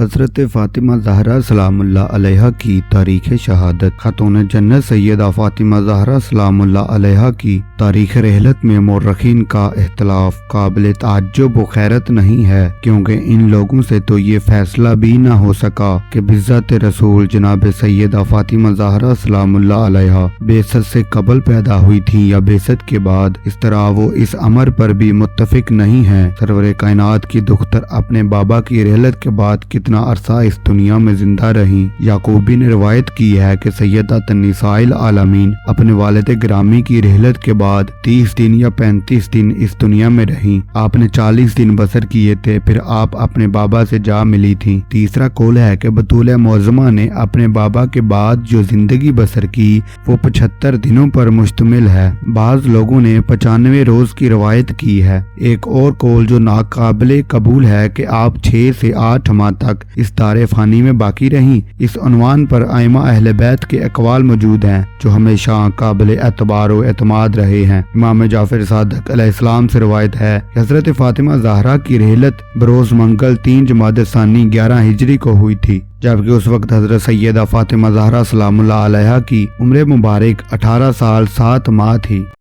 حضرت فاطمہ زہرا سلام اللہ علیہا کی تاریخ شہادت۔ خاتون جنت سیدہ فاطمہ زہرا سلام اللہ علیہا کی تاریخ رحلت میں مورخین کا اختلاف قابل تعجب و خیرت نہیں ہے، کیونکہ ان لوگوں سے تو یہ فیصلہ بھی نہ ہو سکا کہ بعثت رسول جناب سیدہ فاطمہ زہرا سلام اللہ علیہا بعثت سے قبل پیدا ہوئی تھی یا بعثت کے بعد۔ اس طرح وہ اس امر پر بھی متفق نہیں ہیں۔ سرور کائنات کی دختر اپنے بابا کی رحلت کے بعد کتنا عرصہ اس دنیا میں زندہ رہیں۔ یعقوبی نے روایت کی ہے کہ سیدہ نساء العالمین اپنے والد گرامی کی رحلت کے بعد 30 دن یا 35 دن اس دنیا میں رہیں۔ آپ نے 40 دن بسر کیے تھے، پھر آپ اپنے بابا سے جا ملی تھی۔ تیسرا قول ہے کہ بطول معظمہ نے اپنے بابا کے بعد جو زندگی بسر کی وہ 75 دنوں پر مشتمل ہے۔ بعض لوگوں نے 95 روز کی روایت کی ہے۔ ایک اور قول جو ناقابل قبول ہے کہ آپ 6 سے 8 ماہ تک اس دار فانی میں باقی رہیں۔ اس عنوان پر ائمہ اہل بیت کے اقوال موجود ہیں جو ہمیشہ قابل اعتبار و اعتماد رہے ہیں۔ امام جعفر صادق علیہ السلام سے روایت ہے کہ حضرت فاطمہ زہرا کی رحلت بروز منگل 3 جمادی الثانی 11 ہجری کو ہوئی تھی، جبکہ اس وقت حضرت سیدہ فاطمہ زہرا سلام اللہ علیہا کی عمر مبارک 18 سال 7 ماہ تھی۔